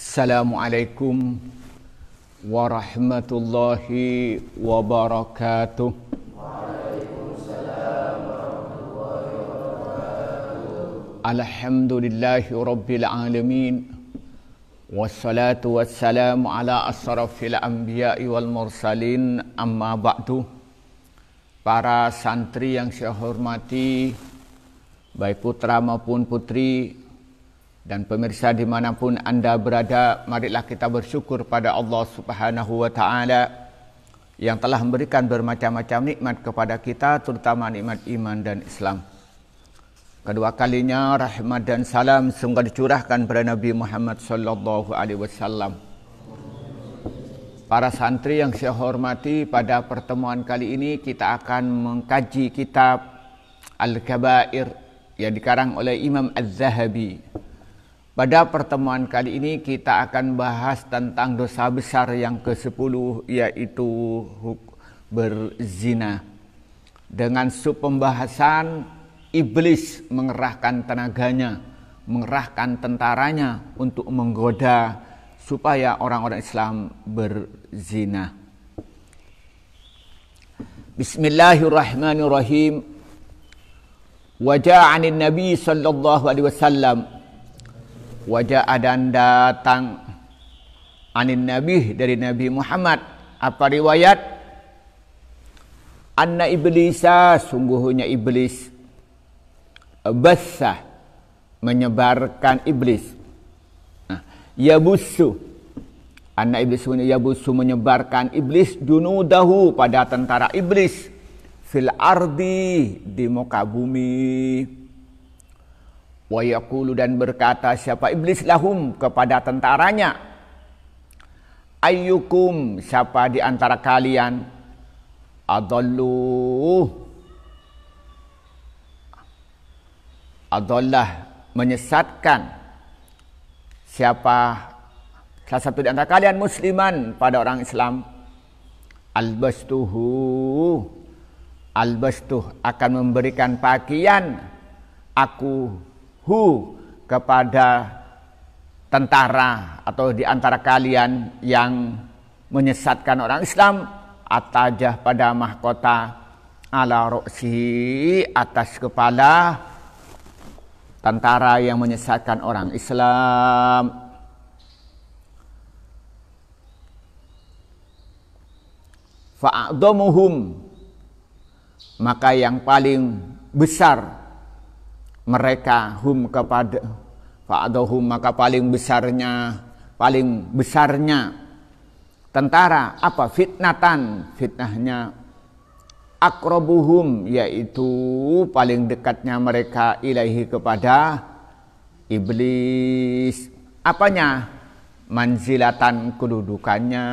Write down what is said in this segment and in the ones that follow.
Assalamualaikum warahmatullahi wabarakatuh. Alhamdulillahi rabbil alamin. Wassalatu wassalamu ala asrafil anbiya'i wal mursalin, amma ba'du. Para santri yang saya hormati, baik putra maupun putri, dan pemirsa dimanapun anda berada, marilah kita bersyukur pada Allah Subhanahu wa ta'ala yang telah memberikan bermacam-macam nikmat kepada kita, terutama nikmat iman dan Islam. Kedua kalinya rahmat dan salam sungguh dicurahkan pada Nabi Muhammad sallallahu alaihi wasallam. Para santri yang saya hormati, pada pertemuan kali ini kita akan mengkaji kitab Al-Kabair yang dikarang oleh Imam Az-Zahabi. Pada pertemuan kali ini kita akan bahas tentang dosa besar yang ke-10, yaitu berzina. Dengan sub pembahasan iblis mengerahkan tenaganya, mengerahkan tentaranya untuk menggoda supaya orang-orang Islam berzina. Bismillahirrahmanirrahim. Wajah anin Nabi sallallahu alaihi wasallam. Wajah dan datang anin Nabi, dari Nabi Muhammad. Apa riwayat? Anna iblisa, sungguhnya iblis, basah, menyebarkan iblis. Yabussu, anna iblis yabussu, menyebarkan iblis, junudahu, pada tentara iblis, fil ardi, di muka bumi. Wa yaqulu, dan berkata siapa iblis lahum, kepada tentaranya, ayyukum, siapa di antara kalian, adallah, menyesatkan, siapa salah satu di antara kalian musliman, pada orang Islam, albastuh, akan memberikan pakaian aku kepada tentara atau di antara kalian yang menyesatkan orang Islam, atajah, pada mahkota, ala roksi, atas kepala tentara yang menyesatkan orang Islam. Fa'adhamuhum, maka yang paling besar mereka, hum, kepada fa'adhahum, maka paling besarnya tentara, apa? Fitnatan, fitnahnya, akrabuhum, yaitu paling dekatnya mereka, ilaihi, kepada iblis. Apanya? Manzilatan, kedudukannya.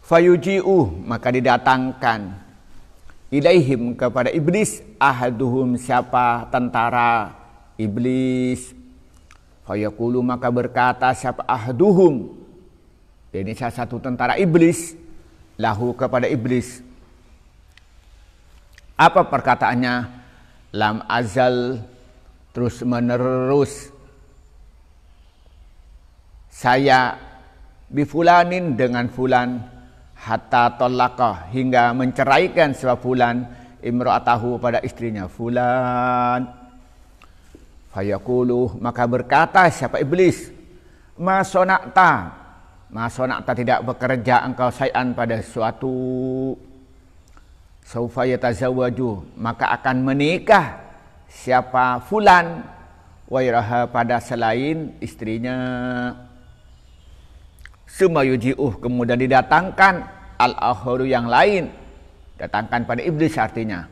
Fayuji'uh, maka didatangkan, ilaihim, kepada iblis, ahaduhum, siapa tentara iblis. Fayaqulu, maka berkata siapa ahaduhum, ini salah satu tentara iblis, lahu, kepada iblis. Apa perkataannya? Lam azal, terus menerus, saya bifulanin, dengan fulan, hatta tolakah, hingga menceraikan sebab fulan, imra'atahu, pada istrinya fulan. Fayaqulu, maka berkata siapa iblis, ma sonakta, tidak bekerja engkau sayan, pada sesuatu. Saufa yatazawwaju, maka akan menikah siapa fulan, wairaha, pada selain istrinya. Sumayuji'uh, kemudian didatangkan al-akharu, yang lain, datangkan pada iblis artinya.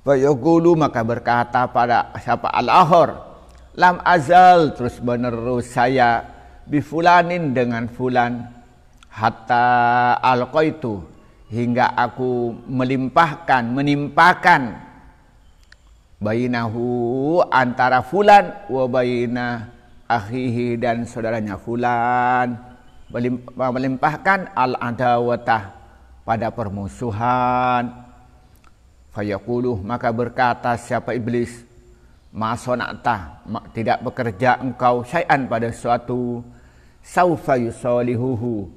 Fayaqulu, maka berkata pada siapa al-akhar, lam azal, terus menerus saya, bifulanin, dengan fulan, hatta alqaitu, hingga aku menimpakan, bainahu, antara fulan, wa baina akhihi, dan saudaranya fulan, melimpahkan al-adawatah, pada permusuhan. Fayaqulu, maka berkata siapa iblis, ma sona'ta, tidak bekerja engkau syai'an pada sesuatu, saufa yusalihuhu,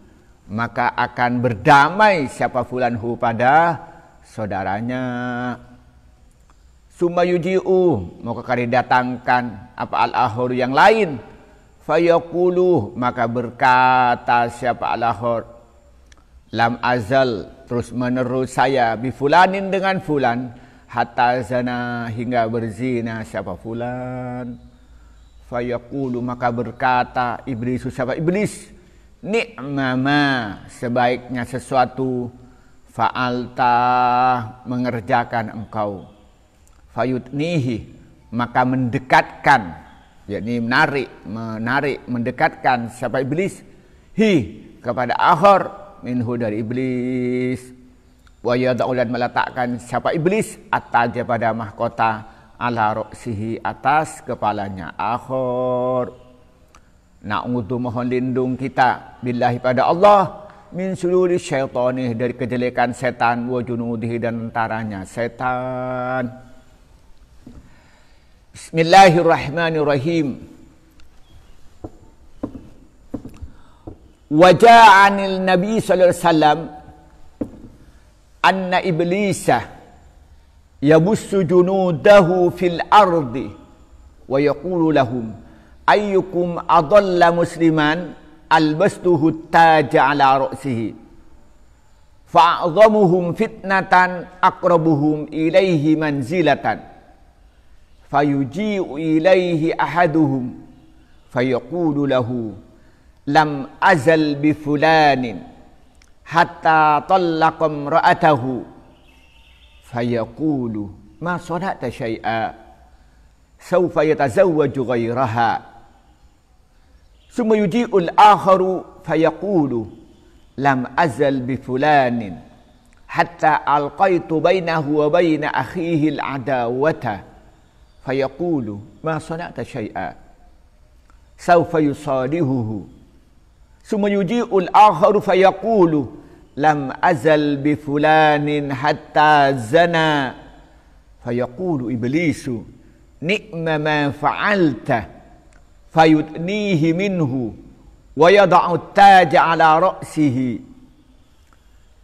maka akan berdamai siapa fulanhu pada saudaranya. Summa yuji'u, maka kali datangkan apa al-akhir yang lain, fayaqulu, maka berkata siapa al-akhir, lam azal, terus menerus saya, bifulanin dengan fulan, hatta zana, hingga berzina siapa fulan. Fayaqulu, maka berkata iblis, siapa iblis, ni'mama, sebaiknya sesuatu, fa'alta, mengerjakan engkau. Fayutnihi, maka mendekatkan, yakni menarik, mendekatkan siapa iblis, kepada akhir, minhu dari iblis. Wa yada'u, dan meletakkan siapa iblis, ataja pada mahkota, ala ru'sihi, atas kepalanya akhir. Na'udzu, mohon lindung kita, billahi pada Allah, min syururi syaitani, dari kejelekan setan, wa junudihi, dan tentaranya setan. Bismillahirrahmanirrahim. Waja'anil Nabi sallallahu alaihi wasallam anna iblisa yabussu junudahu fil ardi wa yaqulu lahum ayyukum adalla musliman albastuhu taja ala ra'sihi fa'adhamuhum fitnatan aqrabuhum ilaihi manzilatan fayuji'u ilaihi ahaduhum fayaqulu lahu lam azal bi fulanin hatta tallaqa imra'atahu fayaqulu ma sana'ta syai'a sawfa yatazawwaju ghayraha summa yuji'u al-akharu fayaqulu lam azal bi fulanin hatta alqaitu bainahu wa baina akhihi al-adawata fayaqulu ma sana'ta syai'a sawfa yusalihuhu summa yuji'u al-akharu fayaqulu lam azal bi fulanin hatta zana fayaqulu iblisu ni'ma ma fa'alta fayudnihi minhu wa yada'u at-taja ala ra'sihi.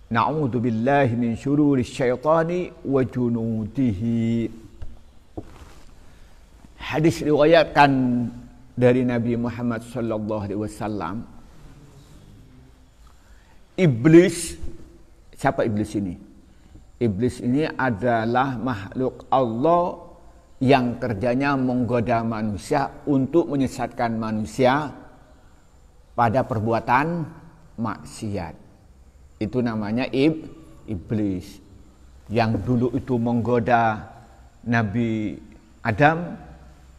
Na'udzu billahi min syururi syaitani wa junudihi. Hadis riwayatkan dari Nabi Muhammad sallallahu alaihi wasallam. Iblis, siapa iblis ini? Iblis ini adalah makhluk Allah yang kerjanya menggoda manusia untuk menyesatkan manusia pada perbuatan maksiat. Itu namanya iblis. Yang dulu itu menggoda Nabi Adam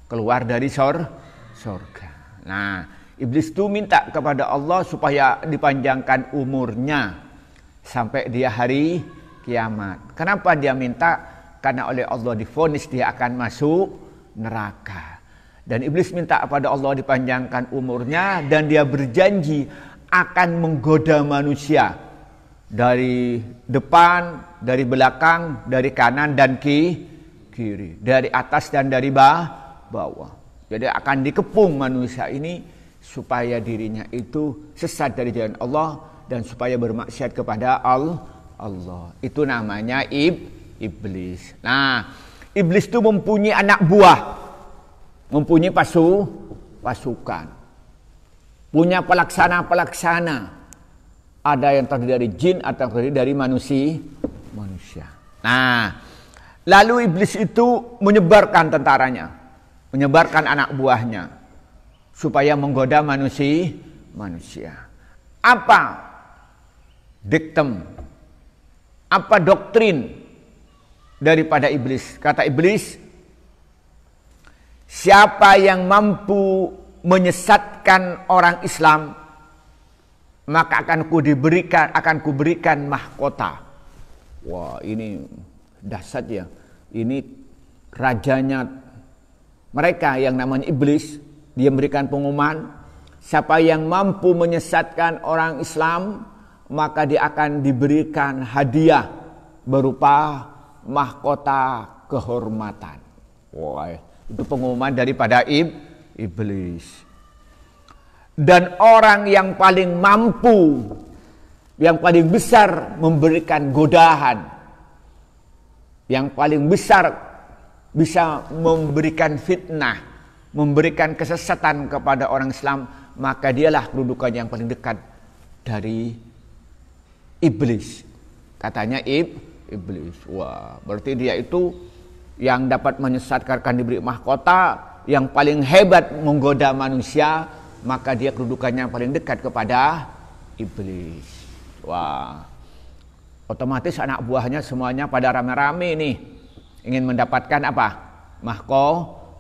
keluar dari surga. Nah, iblis itu minta kepada Allah supaya dipanjangkan umurnya sampai dia hari kiamat. Kenapa dia minta? Karena oleh Allah divonis dia akan masuk neraka. Dan iblis minta kepada Allah dipanjangkan umurnya dan dia berjanji akan menggoda manusia dari depan, dari belakang, dari kanan dan kiri, dari atas dan dari bawah. Jadi akan dikepung manusia ini supaya dirinya itu sesat dari jalan Allah dan supaya bermaksiat kepada Allah. Itu namanya iblis. Nah, iblis itu mempunyai anak buah, mempunyai pasukan, punya pelaksana. Ada yang terdiri dari jin, ada yang terdiri dari manusia. Nah, lalu iblis itu menyebarkan tentaranya, menyebarkan anak buahnya supaya menggoda manusia. Apa diktum, apa doktrin daripada iblis? Kata iblis, siapa yang mampu menyesatkan orang Islam, maka akan kuberikan mahkota. Wah, ini dahsyat ya. Ini rajanya mereka yang namanya iblis. Dia memberikan pengumuman, siapa yang mampu menyesatkan orang Islam, maka dia akan diberikan hadiah berupa mahkota kehormatan. Wah, Itu pengumuman daripada iblis. Dan orang yang paling mampu, yang paling besar memberikan godaan, yang paling besar bisa memberikan fitnah, memberikan kesesatan kepada orang Islam, maka dialah kedudukan yang paling dekat dari iblis. Katanya iblis. Wah, berarti dia itu yang dapat menyesatkan, diberi mahkota, yang paling hebat menggoda manusia, maka dia kedudukannya yang paling dekat kepada iblis. Wah, otomatis anak buahnya semuanya pada rame-rame nih ingin mendapatkan apa?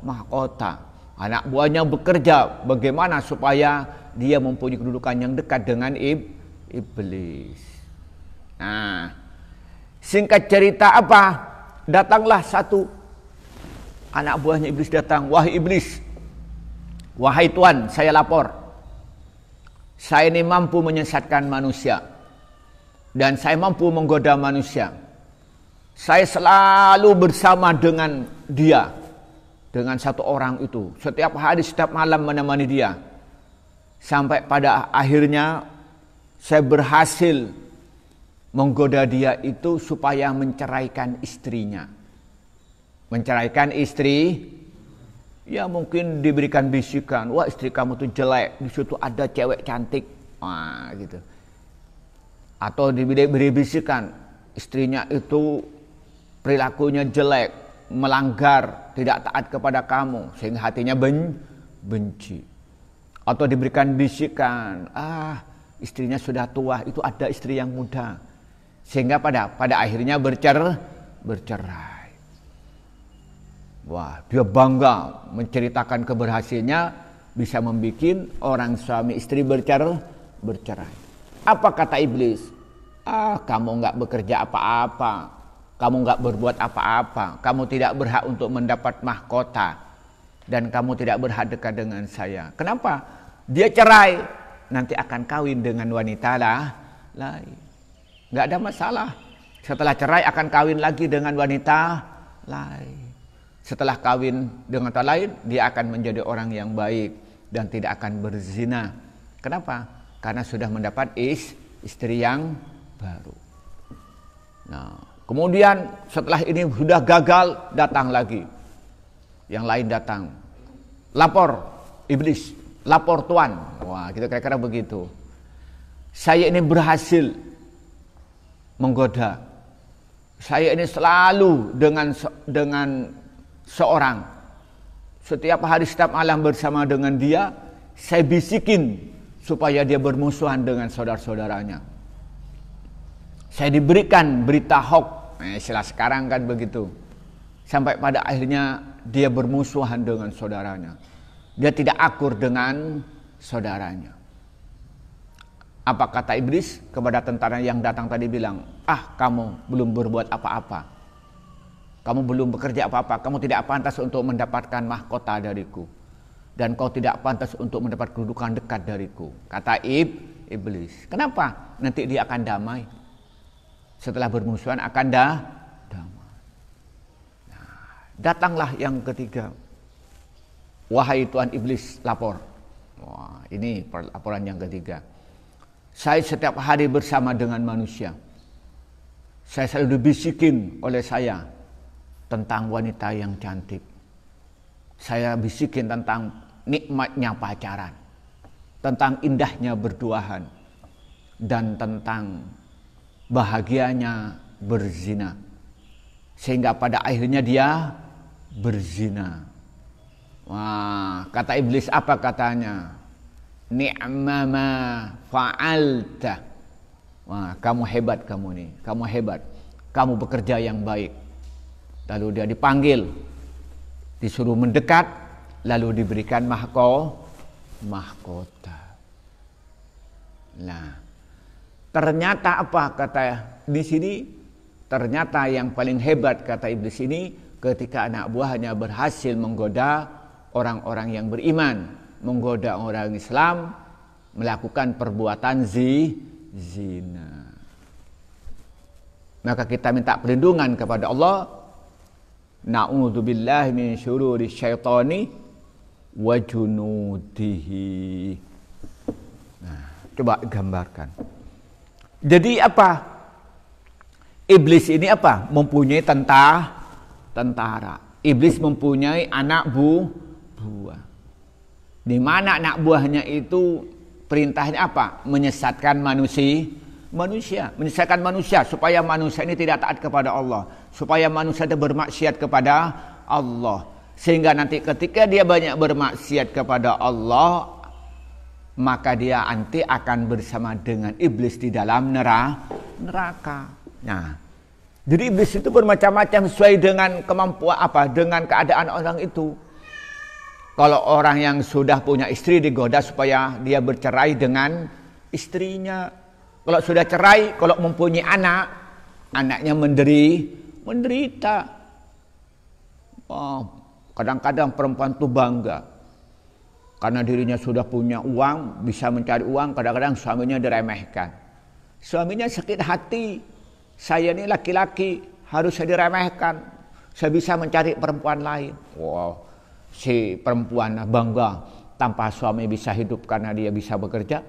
Mahkota. Anak buahnya bekerja bagaimana supaya dia mempunyai kedudukan yang dekat dengan iblis. Nah, singkat cerita apa? Datanglah satu anak buahnya iblis datang. Wahai iblis, wahai Tuan, saya lapor. Saya ini mampu menyesatkan manusia. Dan saya mampu menggoda manusia. Saya selalu bersama dengan dia. Dengan satu orang itu. Setiap hari, setiap malam menemani dia. Sampai pada akhirnya saya berhasil menggoda dia itu supaya menceraikan istrinya. Menceraikan istri, ya mungkin diberikan bisikan, wah istri kamu tuh jelek, di situ ada cewek cantik, wah gitu. Atau diberi bisikan, istrinya itu perilakunya jelek, melanggar, tidak taat kepada kamu, sehingga hatinya benci. Atau diberikan bisikan, istrinya sudah tua, itu ada istri yang muda. Sehingga pada akhirnya bercerai. Wah, dia bangga menceritakan keberhasilannya bisa membuat orang suami istri bercerai. Apa kata iblis? Kamu nggak bekerja apa-apa, kamu nggak berbuat apa-apa, kamu tidak berhak untuk mendapat mahkota, dan kamu tidak berhak dekat dengan saya. Kenapa? Dia cerai, nanti akan kawin dengan wanita lain. Nggak ada masalah. Setelah cerai akan kawin lagi dengan wanita lain. Setelah kawin dengan wanita lain, dia akan menjadi orang yang baik dan tidak akan berzina. Kenapa? Karena sudah mendapat istri yang baru. Nah, kemudian setelah ini sudah gagal, datang lagi. Yang lain datang. Lapor iblis, lapor Tuan. Wah, kita kira-kira begitu. Saya ini berhasil menggoda. Saya ini selalu dengan seorang. Setiap hari, setiap malam bersama dengan dia, saya bisikin supaya dia bermusuhan dengan saudara-saudaranya. Saya diberikan berita hoax, istilah sekarang kan begitu. Sampai pada akhirnya dia bermusuhan dengan saudaranya. Dia tidak akur dengan saudaranya. Apa kata iblis kepada tentara yang datang tadi bilang, kamu belum berbuat apa-apa. Kamu belum bekerja apa-apa. Kamu tidak pantas untuk mendapatkan mahkota dariku. Dan kau tidak pantas untuk mendapat kedudukan dekat dariku. Kata iblis. Kenapa? Nanti dia akan damai. Setelah bermusuhan akan damai. Nah, datanglah yang ketiga. Wahai Tuan iblis, lapor. Wah, ini laporan yang ketiga. Saya setiap hari bersama dengan manusia. Saya selalu dibisikin oleh saya tentang wanita yang cantik. Saya bisikin tentang nikmatnya pacaran, tentang indahnya berduaan, dan tentang bahagianya berzina. Sehingga pada akhirnya dia berzina. Wah, kata iblis apa katanya? Ni'ma ma fa'alta. Wah, kamu hebat kamu nih. Kamu hebat. Kamu bekerja yang baik. Lalu dia dipanggil. Disuruh mendekat. Lalu diberikan mahkota. Nah, ternyata apa kata di sini? Ternyata yang paling hebat kata iblis ini ketika anak buahnya berhasil menggoda orang-orang yang beriman. Menggoda orang Islam melakukan perbuatan zina. Maka kita minta perlindungan kepada Allah Na'udzubillahi min syururi syaitani wa junudihi. Nah, coba gambarkan. Jadi apa? Iblis ini apa? Mempunyai tentara. Iblis mempunyai anak buah. Di mana anak buahnya itu perintahnya apa? Menyesatkan manusia, menyesatkan manusia supaya manusia ini tidak taat kepada Allah, supaya manusia itu bermaksiat kepada Allah. Sehingga nanti ketika dia banyak bermaksiat kepada Allah, maka dia nanti akan bersama dengan iblis di dalam neraka. Nah, jadi iblis itu bermacam-macam sesuai dengan kemampuan dengan keadaan orang itu. Kalau orang yang sudah punya istri digoda supaya dia bercerai dengan istrinya. Kalau sudah cerai, kalau mempunyai anak, anaknya menderita. Oh, kadang-kadang perempuan itu bangga karena dirinya sudah punya uang, bisa mencari uang. Kadang-kadang suaminya diremehkan. Suaminya sakit hati. Saya ini laki-laki, harus saya diremehkan. Saya bisa mencari perempuan lain. Wow, si perempuan bangga tanpa suami bisa hidup karena dia bisa bekerja.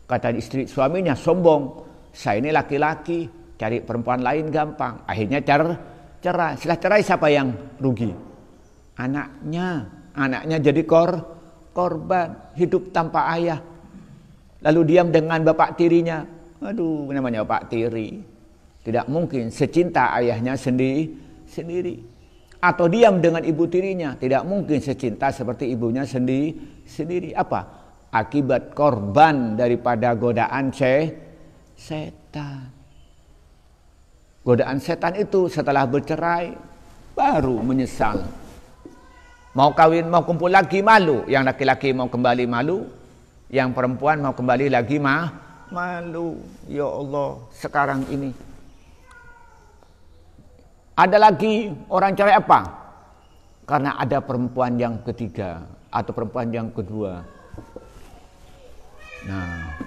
Kata istri suaminya sombong, saya ini laki-laki, cari perempuan lain gampang. Akhirnya cerai. Setelah cerai siapa yang rugi? Anaknya jadi korban, hidup tanpa ayah. Lalu diam dengan bapak tirinya. Aduh, namanya bapak tiri. Tidak mungkin secinta ayahnya sendiri. Atau diam dengan ibu tirinya. Tidak mungkin secinta seperti ibunya sendiri. Apa? Akibat korban daripada godaan setan. Godaan setan itu setelah bercerai baru menyesal. Mau kawin, mau kumpul lagi malu. Yang laki-laki mau kembali malu, yang perempuan mau kembali lagi malu. Ya Allah, sekarang ini ada lagi orang cerai apa? Karena ada perempuan yang ketiga atau perempuan yang kedua. Nah,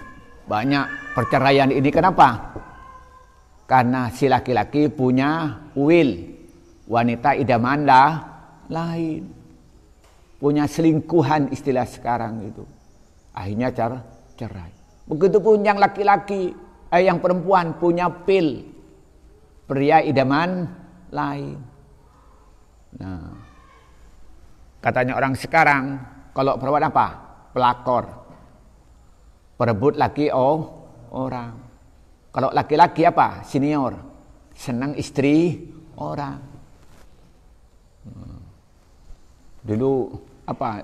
banyak perceraian ini kenapa? Karena si laki-laki punya uil, wanita idaman lain, punya selingkuhan istilah sekarang itu. Akhirnya cerai. Begitupun yang laki-laki, yang perempuan punya pil, pria idaman lain. Nah, katanya orang sekarang kalau perempuan apa? Pelakor. Perebut laki orang. Kalau laki-laki apa? Senior. Senang istri orang. Dulu apa?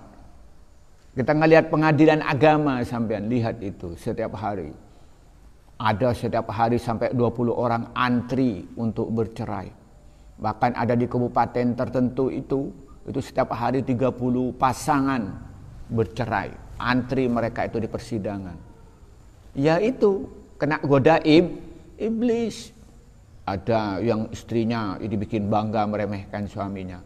Kita ngelihat pengadilan agama sampean lihat itu setiap hari. Ada setiap hari sampai 20 orang antri untuk bercerai. Bahkan ada di kabupaten tertentu itu setiap hari 30 pasangan bercerai. Antri mereka itu di persidangan. Ya itu kena goda iblis. Ada yang istrinya dibikin bangga meremehkan suaminya.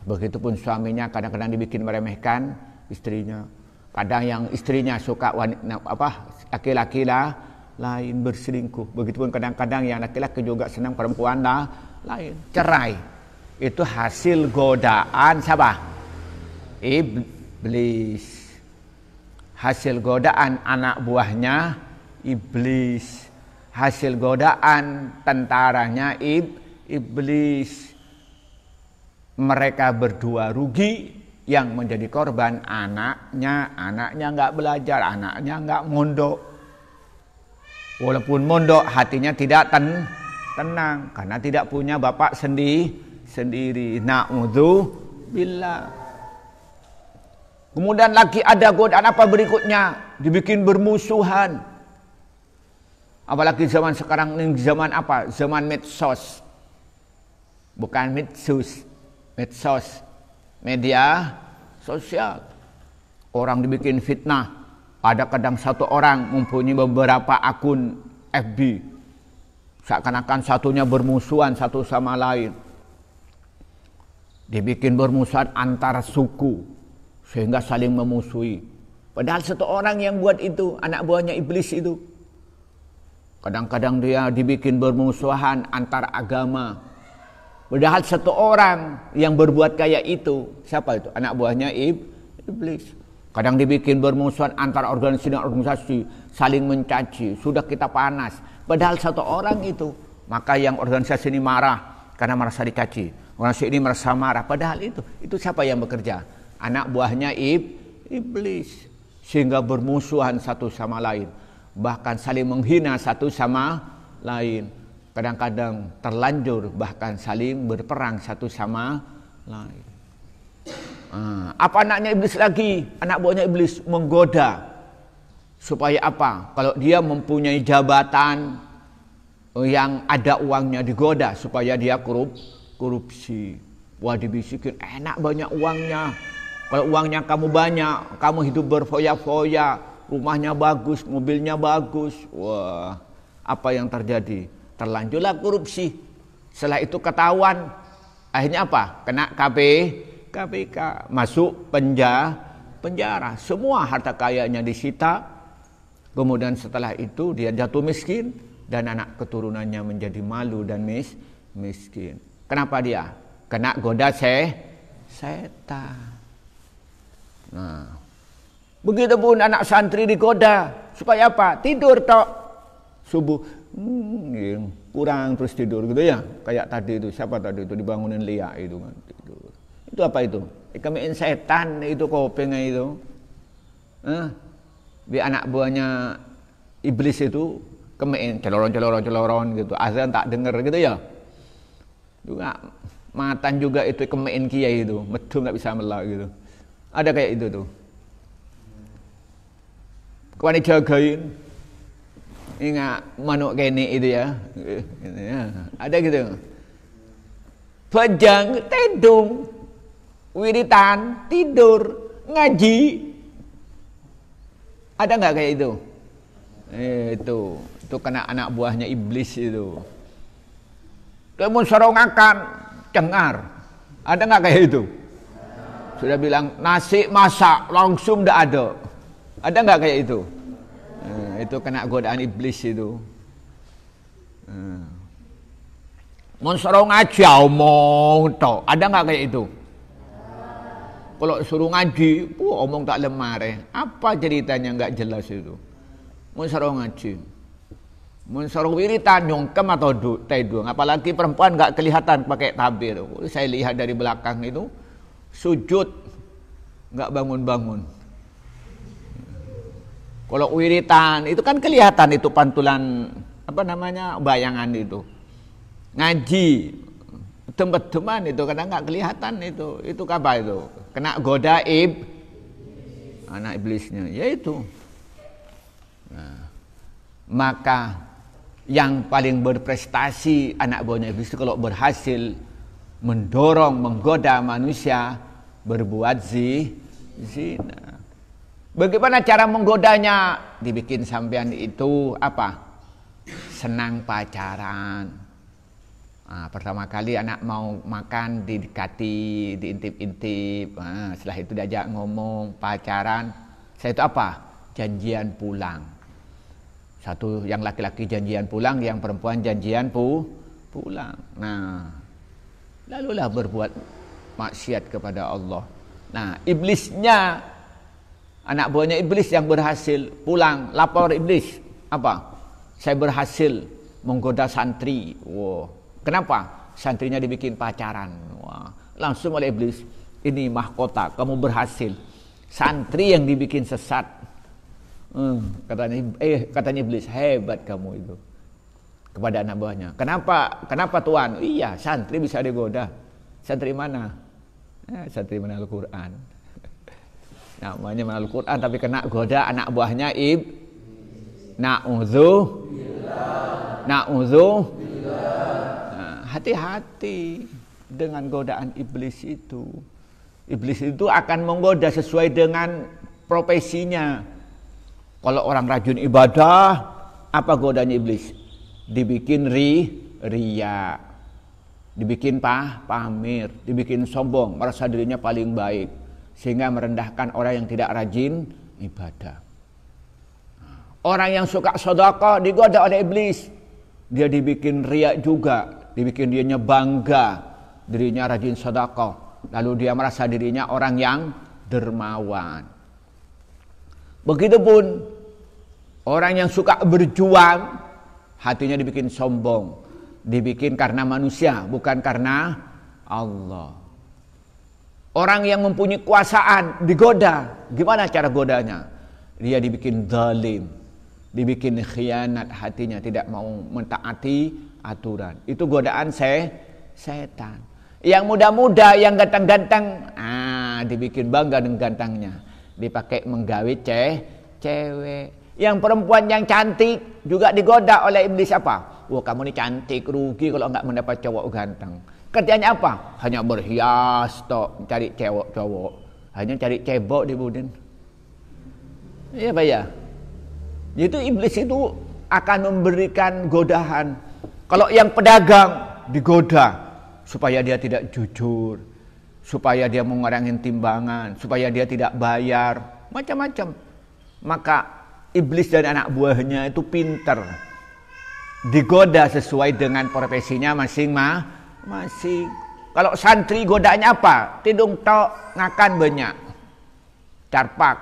Begitupun suaminya kadang-kadang dibikin meremehkan istrinya. Kadang yang istrinya suka laki-laki lain berselingkuh. Begitupun kadang-kadang yang laki-laki juga senang perempuan lain. Cerai. Itu hasil godaan siapa? Iblis. Hasil godaan anak buahnya iblis. Hasil godaan tentaranya iblis. Mereka berdua rugi. Yang menjadi korban anaknya nggak belajar, anaknya nggak mondok. Walaupun mondok hatinya tidak tenang karena tidak punya bapak sendiri. Na'udzubillah. Kemudian lagi ada godaan apa berikutnya? Dibikin bermusuhan. Apalagi zaman sekarang ini zaman apa? Zaman medsos. Bukan medsos. Media sosial. Orang dibikin fitnah. Ada kadang satu orang mempunyai beberapa akun FB. Seakan-akan satunya bermusuhan satu sama lain. Dibikin bermusuhan antar suku. Sehingga saling memusuhi. Padahal satu orang yang buat itu, anak buahnya iblis itu. Kadang-kadang dia dibikin bermusuhan antar agama. Padahal satu orang yang berbuat kayak itu, siapa itu? Anak buahnya iblis. Kadang dibikin bermusuhan antara organisasi dan organisasi, saling mencaci, sudah kita panas. Padahal satu orang itu, maka yang organisasi ini marah karena merasa dicaci. Organisasi ini merasa marah, padahal itu siapa yang bekerja? Anak buahnya iblis. Sehingga bermusuhan satu sama lain. Bahkan saling menghina satu sama lain. Kadang-kadang terlanjur bahkan saling berperang satu sama lain. Apa anaknya iblis lagi? Anak buahnya iblis menggoda. Supaya apa? Kalau dia mempunyai jabatan yang ada uangnya, digoda supaya dia korupsi. Wah, dibisikin, enak banyak uangnya. Kalau uangnya kamu banyak, kamu hidup berfoya-foya, rumahnya bagus, mobilnya bagus. Wah, apa yang terjadi? Terlanjurlah korupsi. Setelah itu ketahuan, akhirnya apa? Kena KPK, masuk penjara. Semua harta kayanya disita. Kemudian setelah itu dia jatuh miskin dan anak keturunannya menjadi malu dan miskin. Kenapa dia? Kena goda setan. Nah, begitu pun anak santri digoda supaya apa? Tidur tok subuh. Kurang terus tidur gitu ya, kayak tadi itu, siapa tadi itu dibangunin Lia itu kan tidur. Itu apa itu? Ikemein setan itu kopengnya itu. Di anak buahnya iblis itu kemein celoron gitu, azan tak denger gitu ya. Juga matan juga itu kemein kiai itu, medhu nggak bisa melak gitu. Ada kayak itu tuh. Kau dijagain. Ingat manuk kene itu ya. Ada gitu. Bajang tedung, wiritan, tidur, ngaji. Ada nggak kayak itu? Itu kena anak buahnya iblis itu. Kamu sorongakan, cengar. Ada nggak kayak itu? Sudah bilang nasi masak langsung ndak ada. Ada nggak kayak itu? Itu kena godaan iblis itu. Monsorong aja omong toh. Ada nggak kayak itu? Kalau suruh ngaji, omong tak lemare. Apa ceritanya nggak jelas itu? Monsorong ngaji, monsorong wiritan nyongkem atau tedung. Apalagi perempuan nggak kelihatan pakai tabir. Saya lihat dari belakang itu sujud nggak bangun-bangun. Kalau wiritan itu kan kelihatan itu pantulan apa namanya bayangan itu. Ngaji tempat-teman itu kadang nggak kelihatan itu. Itu apa itu? Kena goda anak iblisnya. Ya itu. Nah, maka yang paling berprestasi anak buahnya iblis itu kalau berhasil mendorong, menggoda manusia berbuat zina. Bagaimana cara menggodanya? Dibikin sampean itu apa? Senang pacaran. Nah, pertama kali anak mau makan didekati, diintip-intip. Nah, setelah itu diajak ngomong pacaran. Saya itu apa? Janjian pulang. Satu yang laki-laki janjian pulang, yang perempuan janjian pulang. Nah, lalulah berbuat maksiat kepada Allah. Nah, iblisnya, anak buahnya iblis yang berhasil pulang, lapor iblis. Apa? Saya berhasil menggoda santri. Wow. Kenapa? Santrinya dibikin pacaran. Wah. Langsung oleh iblis, ini mahkota, kamu berhasil. Santri yang dibikin sesat. Katanya iblis, hebat kamu itu. Kepada anak buahnya. Kenapa Tuan? Iya, santri bisa digoda. Santri mana? Santri mana Al-Quran. Namanya mana Al-Quran tapi kena goda anak buahnya Na'udzu. Hati-hati dengan godaan iblis itu. Iblis itu akan menggoda sesuai dengan profesinya. Kalau orang rajin ibadah, apa godanya iblis? Dibikin riya, dibikin pamer, dibikin sombong, merasa dirinya paling baik, sehingga merendahkan orang yang tidak rajin ibadah. Orang yang suka sedekah digoda oleh iblis, dia dibikin riya juga, dibikin dianya bangga, dirinya rajin sedekah, lalu dia merasa dirinya orang yang dermawan. Begitupun orang yang suka berjuang, hatinya dibikin sombong, dibikin karena manusia, bukan karena Allah. Orang yang mempunyai kuasaan digoda, gimana cara godanya? Dia dibikin zalim, dibikin khianat hatinya, tidak mau mentaati aturan. Itu godaan setan. Yang muda-muda, yang ganteng-ganteng, dibikin bangga dengan gantengnya, dipakai menggawe cewek. Yang perempuan yang cantik juga digoda oleh iblis apa? Wah, kamu ini cantik, rugi kalau enggak mendapat cowok ganteng. Kerjanya apa? Hanya berhias tok, cari cowok. Hanya cari cebok di budin. Iya Pak ya. Itu iblis itu akan memberikan godaan. Kalau yang pedagang digoda supaya dia tidak jujur, supaya dia mengurangi timbangan, supaya dia tidak bayar, macam-macam. Maka iblis dan anak buahnya itu pinter, digoda sesuai dengan profesinya masing-masing. Kalau santri godaannya apa? Tidung tok, ngakan banyak, carpak.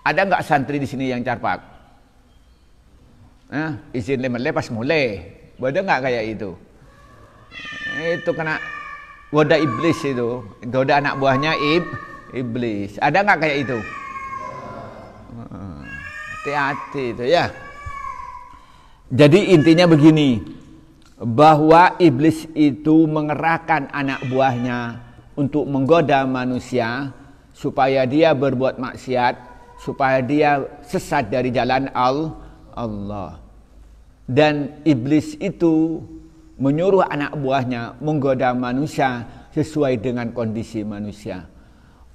Ada nggak santri di sini yang carpak? Izin lemah pas mulai, ada nggak kayak itu? Itu kena goda iblis itu, goda anak buahnya iblis. Ada nggak kayak itu? Hati-hati itu ya. Jadi intinya begini, bahwa iblis itu mengerahkan anak buahnya untuk menggoda manusia supaya dia berbuat maksiat, supaya dia sesat dari jalan Allah. Dan iblis itu menyuruh anak buahnya menggoda manusia sesuai dengan kondisi manusia.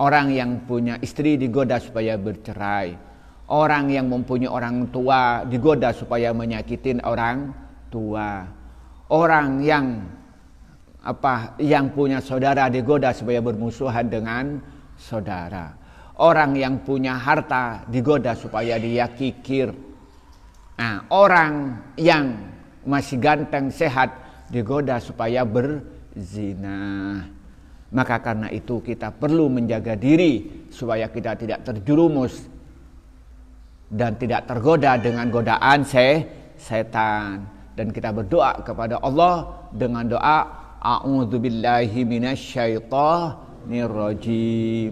Orang yang punya istri digoda supaya bercerai. Orang yang mempunyai orang tua digoda supaya menyakitin orang tua. Orang yang punya saudara digoda supaya bermusuhan dengan saudara. Orang yang punya harta digoda supaya dia kikir. Orang yang masih ganteng sehat digoda supaya berzina. Maka karena itu kita perlu menjaga diri supaya kita tidak terjerumus dan tidak tergoda dengan godaan setan. Dan kita berdoa kepada Allah dengan doa a'udzubillahi minasyaitonirrajim,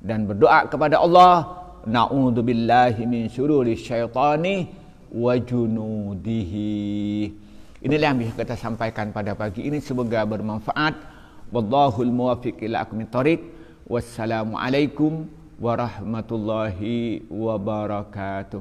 dan berdoa kepada Allah na'udzubillahi min syururi syaitani wa junudihi. Inilah yang bisa kita sampaikan pada pagi ini, semoga bermanfaat. Wallahul muwaffiq ila aqwamit thoriq. Wassalamualaikum warahmatullahi wabarakatuh.